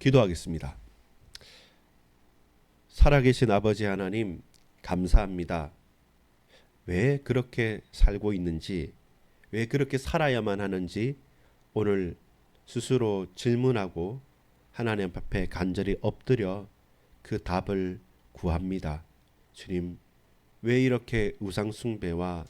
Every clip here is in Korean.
기도하겠습니다. 살아계신 아버지 하나님, 감사합니다. 왜 그렇게 살고 있는지, 왜 그렇게 살아야만 하는지 오늘 스스로 질문하고 하나님 앞에 간절히 엎드려 그 답을 구합니다. 주님, 왜 이렇게 우상숭배와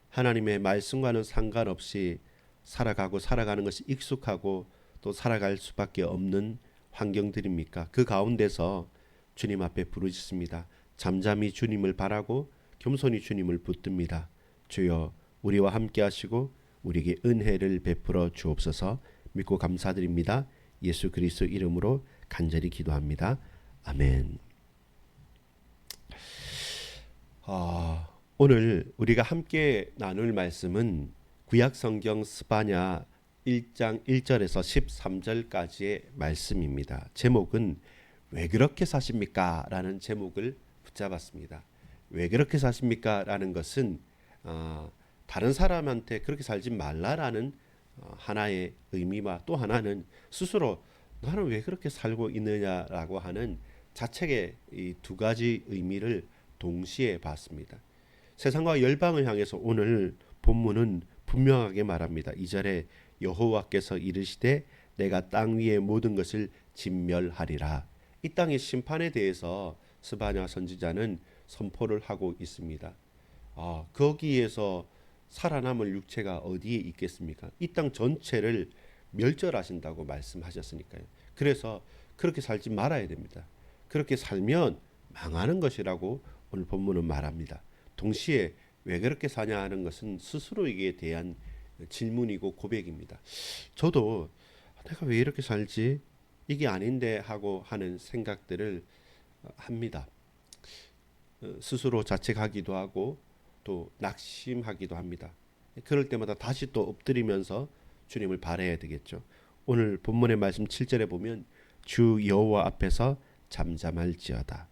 하나님의 말씀과는 상관없이 살아가는 것이 익숙하고 또 살아갈 수밖에 없는 환경들입니까? 그 가운데서 주님 앞에 부르짖습니다. 잠잠히 주님을 바라고 겸손히 주님을 붙듭니다. 주여, 우리와 함께 하시고 우리에게 은혜를 베풀어 주옵소서. 믿고 감사드립니다. 예수 그리스도 이름으로 간절히 기도합니다. 아멘. 오늘 우리가 함께 나눌 말씀은 구약성경 스바냐 1장 1절에서 13절까지의 말씀입니다. 제목은 왜 그렇게 사십니까? 라는 제목을 붙잡았습니다. 왜 그렇게 사십니까? 라는 것은 다른 사람한테 그렇게 살지 말라라는 하나의 의미와 또 하나는 스스로 나는 왜 그렇게 살고 있느냐라고 하는 자책의 이 두 가지 의미를 동시에 봤습니다. 세상과 열방을 향해서 오늘 본문은 분명하게 말합니다. 2절에 여호와께서 이르시되 내가 땅 위의 모든 것을 진멸하리라. 이 땅의 심판에 대해서 스바냐 선지자는 선포를 하고 있습니다. 거기에서 살아남을 육체가 어디에 있겠습니까? 이 땅 전체를 멸절하신다고 말씀하셨으니까요. 그래서 그렇게 살지 말아야 됩니다. 그렇게 살면 망하는 것이라고 오늘 본문은 말합니다. 동시에 왜 그렇게 사냐 하는 것은 스스로에게 대한 질문이고 고백입니다. 저도 내가 왜 이렇게 살지? 이게 아닌데 하고 하는 생각들을 합니다. 스스로 자책하기도 하고 또 낙심하기도 합니다. 그럴 때마다 다시 또 엎드리면서 주님을 바라야 되겠죠. 오늘 본문의 말씀 7절에 보면 주 여호와 앞에서 잠잠할지어다.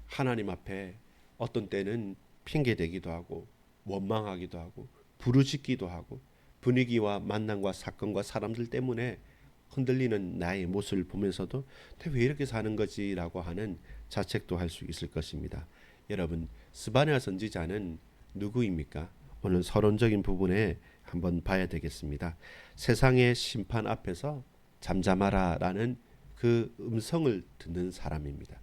하나님 앞에 어떤 때는 핑계대기도 하고 원망하기도 하고 부르짖기도 하고 분위기와 만남과 사건과 사람들 때문에 흔들리는 나의 모습을 보면서도 왜 이렇게 사는 거지라고 하는 자책도 할 수 있을 것입니다. 여러분, 스바냐 선지자는 누구입니까? 오늘 서론적인 부분에 한번 봐야 되겠습니다. 세상의 심판 앞에서 잠잠하라라는 그 음성을 듣는 사람입니다.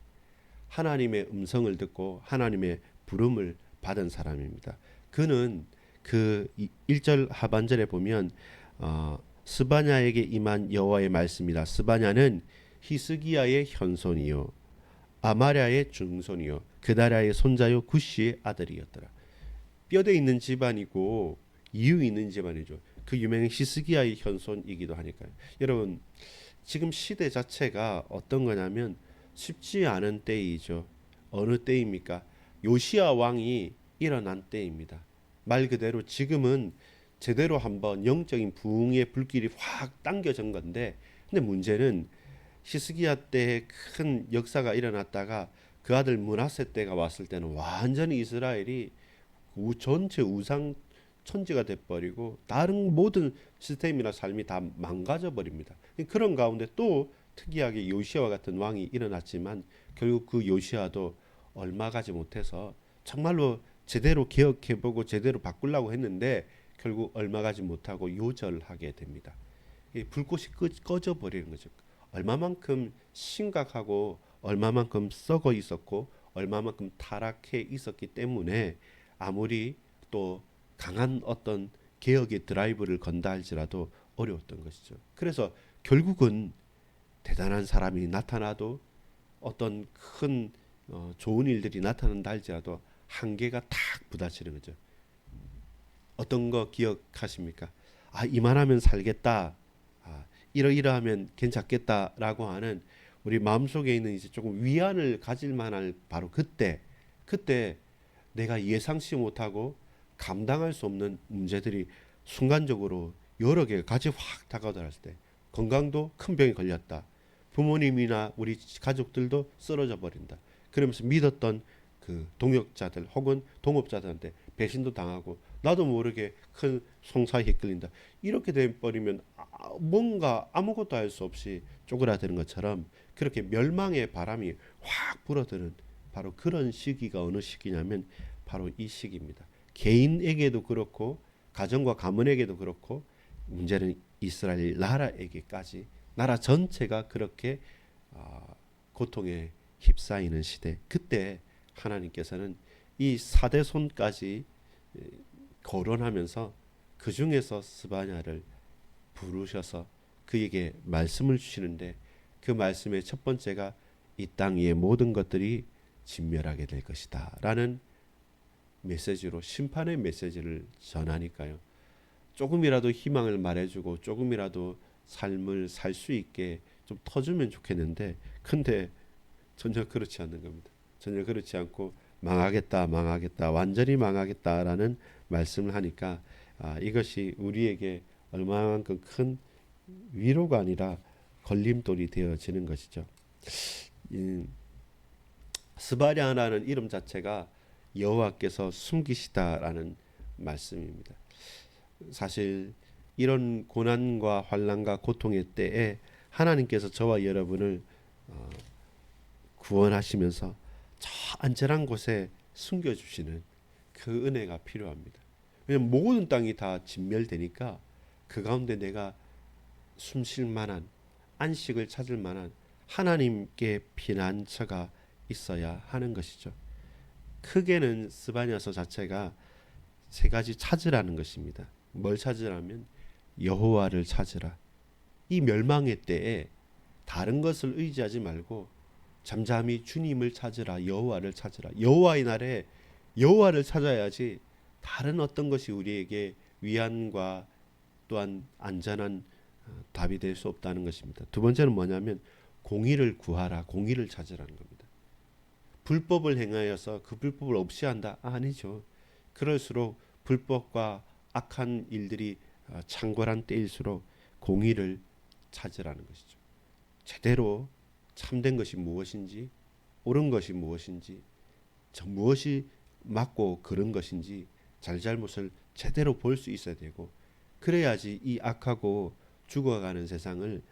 하나님의 음성을 듣고 하나님의 부름을 받은 사람입니다. 그는 그 1절 하반절에 보면 스바냐에게 임한 여호와의 말씀이다. 스바냐는 히스기야의 현손이요 아마랴의 증손이요 그다랴의 손자요 구시의 아들이었더라. 뼈대 있는 집안이고 이유 있는 집안이죠. 그 유명한 히스기야의 현손이기도 하니까요. 여러분, 지금 시대 자체가 어떤 거냐면 쉽지 않은 때이죠. 어느 때입니까? 요시야 왕이 일어난 때입니다. 말 그대로 지금은 제대로 한번 영적인 부흥의 불길이 확 당겨진 건데, 근데 문제는 히스기야 때에 큰 역사가 일어났다가 그 아들 므낫세 때가 왔을 때는 완전히 이스라엘이 전체 우상 천지가 돼버리고 다른 모든 시스템이나 삶이 다 망가져 버립니다. 그런 가운데 또 특이하게 요시아와 같은 왕이 일어났지만 결국 그 요시아도 얼마 가지 못해서 정말로 제대로 개혁해보고 제대로 바꾸려고 했는데 결국 얼마 가지 못하고 요절하게 됩니다. 불꽃이 꺼져 버리는 거죠. 얼마만큼 심각하고 얼마만큼 썩어 있었고 얼마만큼 타락해 있었기 때문에 아무리 또 강한 어떤 개혁의 드라이브를 건다 할지라도 어려웠던 것이죠. 그래서 결국은 대단한 사람이 나타나도 어떤 큰 좋은 일들이 나타난다 할지라도 한계가 탁 부딪히는 거죠. 어떤 거 기억하십니까? 이만하면 살겠다. 이러이러하면 괜찮겠다라고 하는 우리 마음속에 있는 이제 조금 위안을 가질 만한 바로 그때 내가 예상치 못하고 감당할 수 없는 문제들이 순간적으로 여러 개가 같이 확 다가들었을 때 건강도 큰 병에 걸렸다. 부모님이나 우리 가족들도 쓰러져 버린다. 그러면서 믿었던 그 동역자들 혹은 동업자들한테 배신도 당하고 나도 모르게 큰 송사에 끌린다. 이렇게 돼 버리면 뭔가 아무것도 할 수 없이 쪼그라드는 것처럼 그렇게 멸망의 바람이 확 불어드는 바로 그런 시기가 어느 시기냐면 바로 이 시기입니다. 개인에게도 그렇고 가정과 가문에게도 그렇고 문제는 이스라엘 나라에게까지 나라 전체가 그렇게 고통에 휩싸이는 시대. 그때 하나님께서는 이 사대손까지 거론하면서 그 중에서 스바냐를 부르셔서 그에게 말씀을 주시는데 그 말씀의 첫 번째가 이 땅 위의 모든 것들이 진멸하게 될 것이다 라는 메시지로 심판의 메시지를 전하니까요. 조금이라도 희망을 말해주고 조금이라도 삶을 살 수 있게 좀 터주면 좋겠는데 근데 전혀 그렇지 않는 겁니다. 전혀 그렇지 않고 망하겠다, 망하겠다, 완전히 망하겠다라는 말씀을 하니까 이것이 우리에게 얼마만큼 큰 위로가 아니라 걸림돌이 되어지는 것이죠. 스바냐라는 이름 자체가 여호와께서 숨기시다라는 말씀입니다. 사실 이런 고난과 환난과 고통의 때에 하나님께서 저와 여러분을 구원하시면서 저 안전한 곳에 숨겨주시는 그 은혜가 필요합니다. 왜냐하면 모든 땅이 다 진멸되니까 그 가운데 내가 숨 쉴 만한 안식을 찾을 만한 하나님께 피난처가 있어야 하는 것이죠. 크게는 스바냐서 자체가 세 가지 찾으라는 것입니다. 뭘 찾으라면 여호와를 찾으라. 이 멸망의 때에 다른 것을 의지하지 말고 잠잠히 주님을 찾으라. 여호와를 찾으라. 여호와의 날에 여호와를 찾아야지 다른 어떤 것이 우리에게 위안과 또한 안전한 답이 될 수 없다는 것입니다. 두 번째는 뭐냐면 공의를 구하라. 공의를 찾으라는 겁니다. 불법을 행하여서 그 불법을 없이 한다? 아니죠. 그럴수록 불법과 악한 일들이 창궐한 때일수록 공의를 찾으라는 것이죠. 제대로 참된 것이 무엇인지 옳은 것이 무엇인지 무엇이 맞고 그른 것인지 잘잘못을 제대로 볼 수 있어야 되고 그래야지 이 악하고 죽어가는 세상을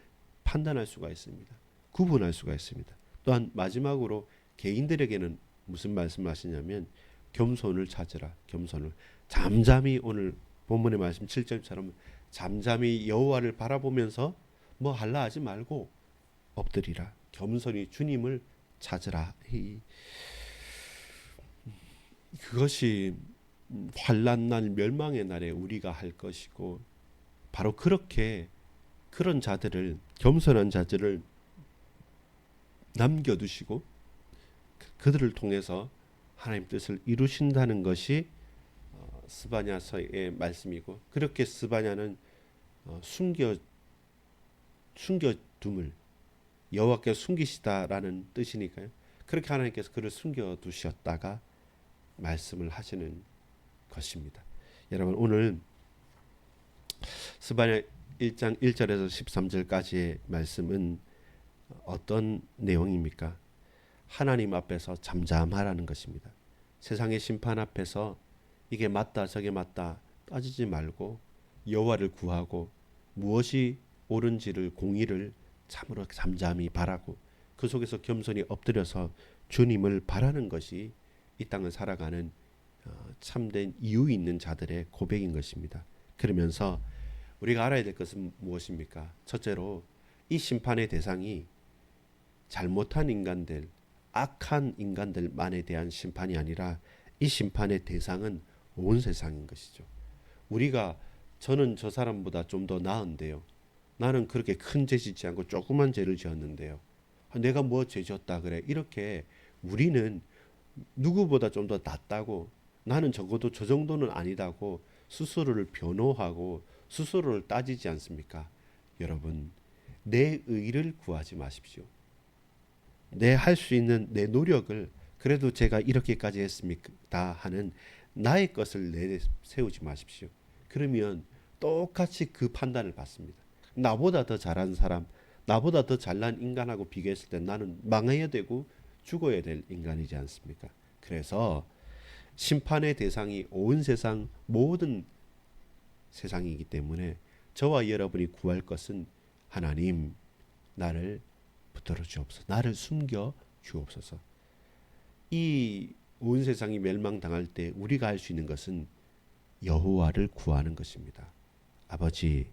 판단할 수가 있습니다. 구분할 수가 있습니다. 또한 마지막으로 개인들에게는 무슨 말씀을 하시냐면 겸손을 찾으라. 겸손을 잠잠히 오늘 본문의 말씀 7절처럼 잠잠히 여호와를 바라보면서 뭐 할라 하지 말고 엎드리라. 겸손히 주님을 찾으라. 그것이 환난 날 멸망의 날에 우리가 할 것이고 바로 그렇게 그런 자들을 겸손한 자들을 남겨두시고 그들을 통해서 하나님 뜻을 이루신다는 것이 스바냐서의 말씀이고 그렇게 스바냐는 숨겨둠을 여호와께 숨기시다라는 뜻이니까요. 그렇게 하나님께서 그를 숨겨두셨다가 말씀을 하시는 것입니다. 여러분 오늘 스바냐 1장 1절에서 13절까지의 말씀은 어떤 내용입니까? 하나님 앞에서 잠잠하라는 것입니다. 세상의 심판 앞에서 이게 맞다 저게 맞다 따지지 말고 여호와를 구하고 무엇이 옳은지를 공의를 참으로 잠잠히 바라고 그 속에서 겸손히 엎드려서 주님을 바라는 것이 이 땅을 살아가는 참된 이유 있는 자들의 고백인 것입니다. 그러면서 우리가 알아야 될 것은 무엇입니까? 첫째로 이 심판의 대상이 잘못한 인간들, 악한 인간들만에 대한 심판이 아니라 이 심판의 대상은 온 세상인 것이죠. 저는 저 사람보다 좀 더 나은데요. 나는 그렇게 큰 죄 짓지 않고 조그만 죄를 지었는데요. 내가 뭐 죄 지었다 그래. 이렇게 우리는 누구보다 좀 더 낫다고 나는 적어도 저 정도는 아니다고 스스로를 변호하고 스스로를 따지지 않습니까? 여러분 내 의를 구하지 마십시오. 내 할 수 있는 내 노력을 그래도 제가 이렇게까지 했습니다 하는 나의 것을 내세우지 마십시오. 그러면 똑같이 그 판단을 받습니다. 나보다 더 잘한 사람, 나보다 더 잘난 인간하고 비교했을 때 나는 망해야 되고 죽어야 될 인간이지 않습니까? 그래서 심판의 대상이 온 세상 모든 세상이기 때문에 저와 여러분이 구할 것은 하나님 나를 붙들어 주옵소서. 나를 숨겨 주옵소서. 이 온 세상이 멸망당할 때 우리가 할 수 있는 것은 여호와를 구하는 것입니다. 아버지,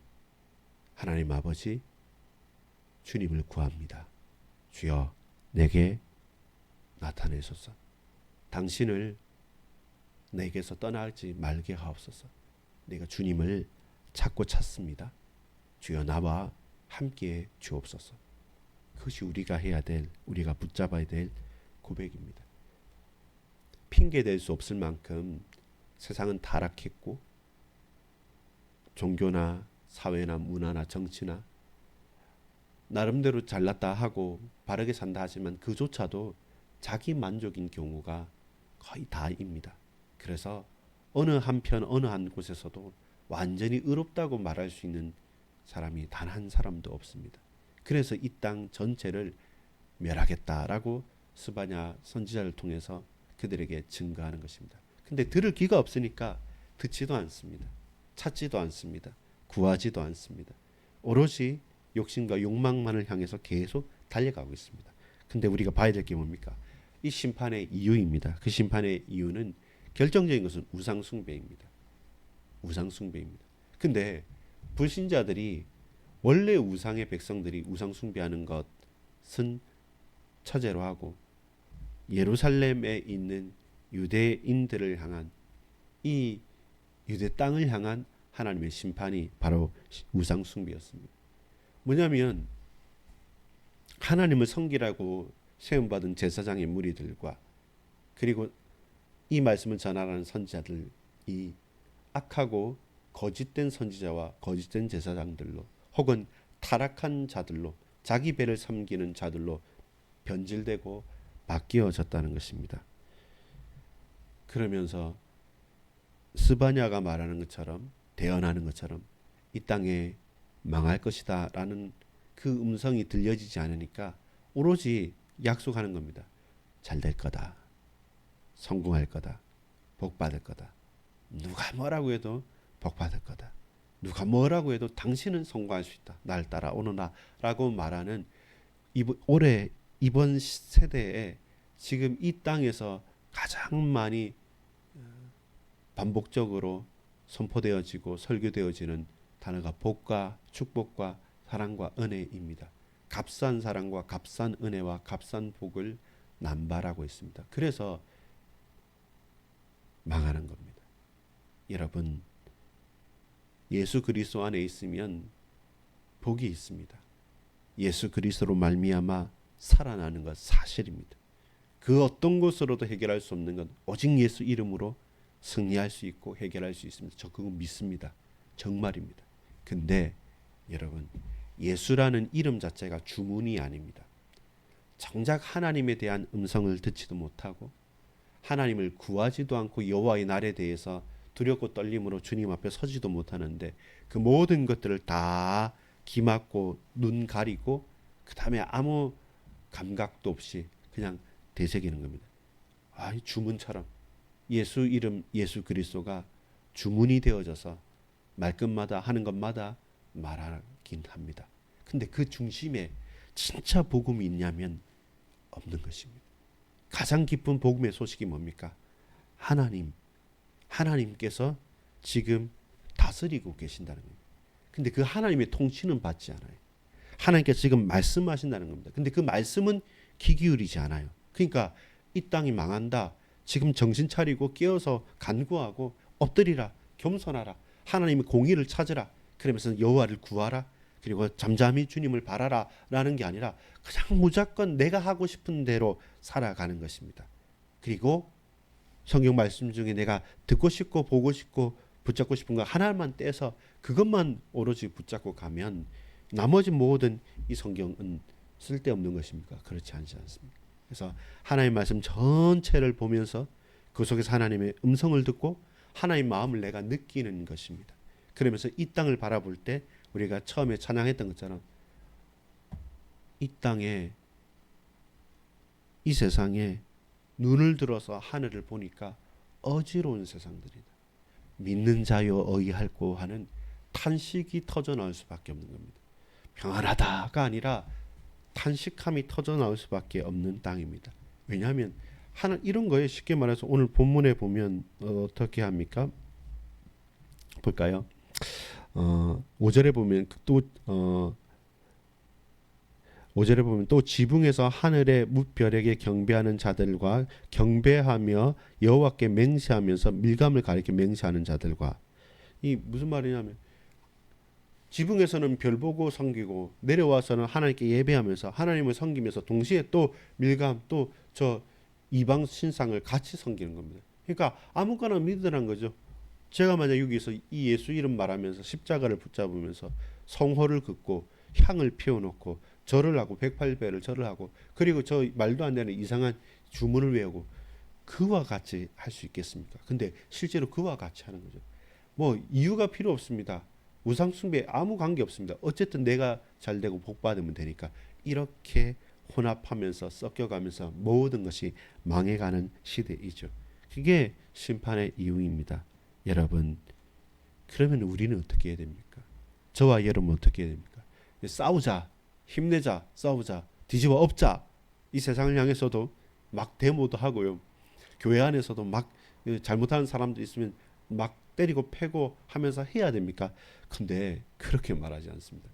하나님 아버지, 주님을 구합니다. 주여 내게 나타내소서. 당신을 내게서 떠나지 말게 하옵소서. 내가 주님을 찾고 찾습니다. 주여 나와 함께 주옵소서. 그것이 우리가 해야 될, 우리가 붙잡아야 될 고백입니다. 핑계 댈 수 없을 만큼 세상은 타락했고 종교나 사회나 문화나 정치나 나름대로 잘났다 하고 바르게 산다 하지만 그조차도 자기 만족인 경우가 거의 다입니다. 그래서 어느 한편 어느 한 곳에서도 완전히 의롭다고 말할 수 있는 사람이 단 한 사람도 없습니다. 그래서 이 땅 전체를 멸하겠다라고 스바냐 선지자를 통해서 그들에게 증거하는 것입니다. 근데 들을 귀가 없으니까 듣지도 않습니다. 찾지도 않습니다. 구하지도 않습니다. 오로지 욕심과 욕망만을 향해서 계속 달려가고 있습니다. 근데 우리가 봐야 될 게 뭡니까? 이 심판의 이유입니다. 그 심판의 이유는 결정적인 것은 우상 숭배입니다. 우상 숭배입니다. 근데 불신자들이 원래 우상의 백성들이 우상 숭배하는 것은 처제로 하고 예루살렘에 있는 유대인들을 향한 이 유대 땅을 향한 하나님의 심판이 바로 우상 숭배였습니다. 뭐냐면 하나님을 섬기라고 세움받은 제사장의 무리들과 그리고 이 말씀을 전하라는 선지자들이 악하고 거짓된 선지자와 거짓된 제사장들로 혹은 타락한 자들로 자기 배를 섬기는 자들로 변질되고 바뀌어졌다는 것입니다. 그러면서 스바냐가 말하는 것처럼 대언하는 것처럼 이 땅에 망할 것이다 라는 그 음성이 들려지지 않으니까 오로지 약속하는 겁니다. 잘 될 거다. 성공할 거다. 복 받을 거다. 누가 뭐라고 해도 복 받을 거다. 누가 뭐라고 해도 당신은 성공할 수 있다. 날 따라오너라 라고 말하는 올해 이번 세대에 지금 이 땅에서 가장 많이 반복적으로 선포되어지고 설교되어지는 단어가 복과 축복과 사랑과 은혜입니다. 값싼 사랑과 값싼 은혜와 값싼 복을 남발하고 있습니다. 그래서 망하는 겁니다. 여러분, 예수 그리스도 안에 있으면 복이 있습니다. 예수 그리스도로 말미암아 살아나는 것 사실입니다. 그 어떤 것으로도 해결할 수 없는 건 오직 예수 이름으로 승리할 수 있고 해결할 수 있습니다. 저 그거 믿습니다. 정말입니다. 근데 여러분, 예수라는 이름 자체가 주문이 아닙니다. 정작 하나님에 대한 음성을 듣지도 못하고 하나님을 구하지도 않고 여호와의 날에 대해서 두렵고 떨림으로 주님 앞에 서지도 못하는데 그 모든 것들을 다 기막고 눈 가리고 그 다음에 아무 감각도 없이 그냥 되새기는 겁니다. 이 주문처럼 예수 이름 예수 그리스도가 주문이 되어져서 말끝마다 하는 것마다 말하긴 합니다. 근데 그 중심에 진짜 복음이 있냐면 없는 것입니다. 가장 기쁜 복음의 소식이 뭡니까? 하나님께서 지금 다스리고 계신다는 겁니다. 근데 그 하나님의 통치는 받지 않아요. 하나님께서 지금 말씀하신다는 겁니다. 근데 그 말씀은 귀 기울이지 않아요. 그러니까 이 땅이 망한다. 지금 정신 차리고 깨어서 간구하고 엎드리라. 겸손하라. 하나님의 공의를 찾으라. 그러면서 여호와를 구하라. 그리고 잠잠히 주님을 바라라 라는 게 아니라 그냥 무조건 내가 하고 싶은 대로 살아가는 것입니다. 그리고 성경 말씀 중에 내가 듣고 싶고 보고 싶고 붙잡고 싶은 거 하나만 떼서 그것만 오로지 붙잡고 가면 나머지 모든 이 성경은 쓸데없는 것입니까? 그렇지 않지 않습니까? 그래서 하나님의 말씀 전체를 보면서 그 속에서 하나님의 음성을 듣고 하나님의 마음을 내가 느끼는 것입니다. 그러면서 이 땅을 바라볼 때 우리가 처음에 찬양했던 것처럼 이 땅에 이 세상에 눈을 들어서 하늘을 보니까 어지러운 세상들이다. 믿는 자여 어이할고 하는 탄식이 터져 나올 수밖에 없는 겁니다. 평안하다가 아니라 탄식함이 터져 나올 수밖에 없는 땅입니다. 왜냐하면 하나 이런 거에 쉽게 말해서 오늘 본문에 보면 어떻게 합니까? 볼까요? 5절에 보면 또 5절에 보면 또 지붕에서 하늘의 무별에게 경배하는 자들과 경배하며 여호와께 맹세하면서 밀감을 가리켜 맹세하는 자들과 이 무슨 말이냐면 지붕에서는 별 보고 섬기고 내려와서는 하나님께 예배하면서 하나님을 섬기면서 동시에 또 밀감 또 저 이방 신상을 같이 섬기는 겁니다. 그러니까 아무거나 믿으라는 거죠. 제가 만약 여기서 이 예수 이름 말하면서 십자가를 붙잡으면서 성호를 긋고 향을 피워놓고 절을 하고 108배를 절을 하고 그리고 저 말도 안 되는 이상한 주문을 외우고 그와 같이 할 수 있겠습니까? 근데 실제로 그와 같이 하는 거죠. 뭐 이유가 필요 없습니다. 우상 숭배 아무 관계 없습니다. 어쨌든 내가 잘 되고 복 받으면 되니까 이렇게 혼합하면서 섞여가면서 모든 것이 망해가는 시대이죠. 그게 심판의 이유입니다. 여러분, 그러면 우리는 어떻게 해야 됩니까? 저와 여러분 어떻게 해야 됩니까? 싸우자, 힘내자, 싸우자, 뒤집어 엎자. 이 세상을 향해서도 막 데모도 하고요. 교회 안에서도 막 잘못하는 사람도 있으면 막 때리고 패고 하면서 해야 됩니까? 근데 그렇게 말하지 않습니다.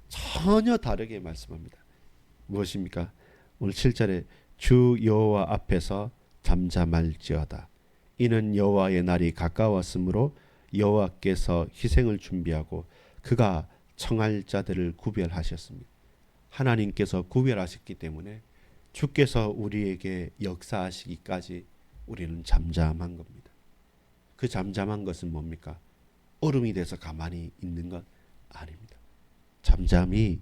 전혀 다르게 말씀합니다. 무엇입니까? 오늘 7절에 주 여호와 앞에서 잠잠할지어다. 이는 여호와의 날이 가까웠으므로 여호와께서 희생을 준비하고 그가 청할 자들을 구별하셨습니다. 하나님께서 구별하셨기 때문에 주께서 우리에게 역사하시기까지 우리는 잠잠한 겁니다. 그 잠잠한 것은 뭡니까? 얼음이 돼서 가만히 있는 것 아닙니다. 잠잠히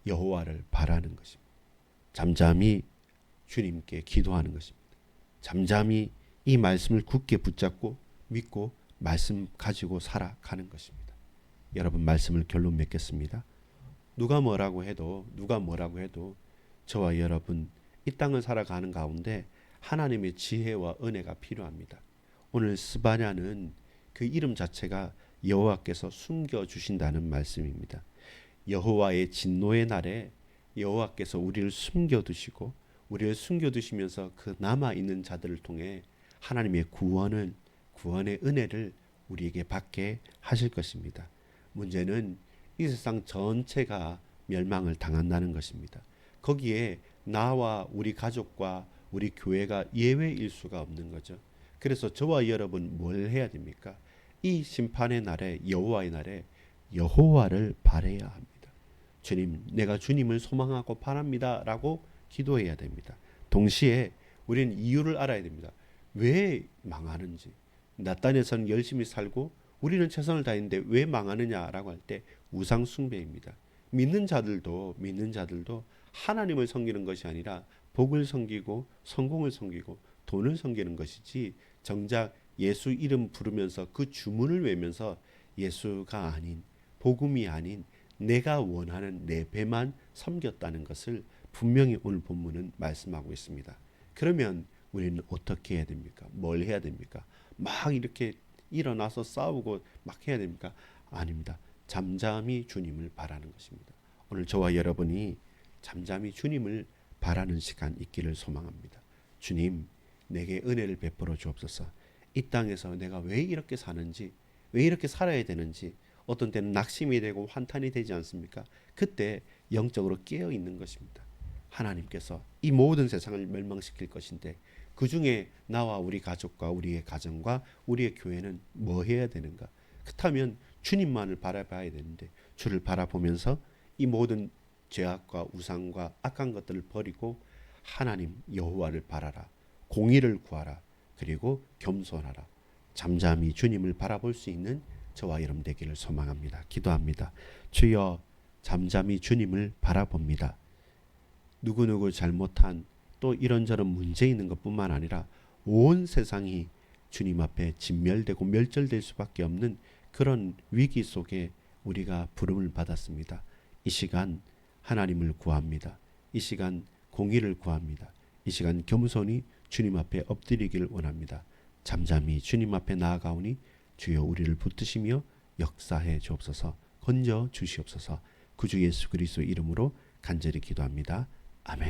여호와를 바라는 것입니다. 잠잠히 주님께 기도하는 것입니다. 잠잠히 이 말씀을 굳게 붙잡고 믿고 말씀 가지고 살아가는 것입니다. 여러분 말씀을 결론 맺겠습니다. 누가 뭐라고 해도 저와 여러분 이 땅을 살아가는 가운데 하나님의 지혜와 은혜가 필요합니다. 오늘 스바냐는 그 이름 자체가 여호와께서 숨겨주신다는 말씀입니다. 여호와의 진노의 날에 여호와께서 우리를 숨겨두시고 우리를 숨겨두시면서 그 남아있는 자들을 통해 하나님의 구원의 은혜를 우리에게 받게 하실 것입니다. 문제는 이 세상 전체가 멸망을 당한다는 것입니다. 거기에 나와 우리 가족과 우리 교회가 예외일 수가 없는 거죠. 그래서 저와 여러분 뭘 해야 됩니까? 이 심판의 날에 여호와의 날에 여호와를 바라야 합니다. 주님, 내가 주님을 소망하고 바랍니다 라고 기도해야 됩니다. 동시에 우리는 이유를 알아야 됩니다. 왜 망하는지. 나단에서는 열심히 살고 우리는 최선을 다했는데 왜 망하느냐라고 할 때 우상 숭배입니다. 믿는 자들도 하나님을 섬기는 것이 아니라 복을 섬기고 성공을 섬기고 돈을 섬기는 것이지 정작 예수 이름 부르면서 그 주문을 외면서 예수가 아닌 복음이 아닌 내가 원하는 내 배만 섬겼다는 것을 분명히 오늘 본문은 말씀하고 있습니다. 그러면 우리는 어떻게 해야 됩니까? 뭘 해야 됩니까? 막 이렇게 일어나서 싸우고 막 해야 됩니까? 아닙니다. 잠잠히 주님을 바라는 것입니다. 오늘 저와 여러분이 잠잠히 주님을 바라는 시간 있기를 소망합니다. 주님, 내게 은혜를 베풀어 주옵소서. 이 땅에서 내가 왜 이렇게 사는지, 왜 이렇게 살아야 되는지, 어떤 때는 낙심이 되고 환탄이 되지 않습니까? 그때 영적으로 깨어 있는 것입니다. 하나님께서 이 모든 세상을 멸망시킬 것인데 그 중에 나와 우리 가족과 우리의 가정과 우리의 교회는 뭐 해야 되는가? 그렇다면 주님만을 바라봐야 되는데 주를 바라보면서 이 모든 죄악과 우상과 악한 것들을 버리고 하나님 여호와를 바라라. 공의를 구하라. 그리고 겸손하라. 잠잠히 주님을 바라볼 수 있는 저와 여러분 되기를 소망합니다. 기도합니다. 주여, 잠잠히 주님을 바라봅니다. 누구누구 잘못한 또 이런저런 문제 있는 것뿐만 아니라 온 세상이 주님 앞에 진멸되고 멸절될 수밖에 없는 그런 위기 속에 우리가 부름을 받았습니다. 이 시간 하나님을 구합니다. 이 시간 공의를 구합니다. 이 시간 겸손히 주님 앞에 엎드리기를 원합니다. 잠잠히 주님 앞에 나아가오니 주여 우리를 붙드시며 역사해 주옵소서. 건져 주시옵소서. 구주 예수 그리스도 이름으로 간절히 기도합니다. 아멘.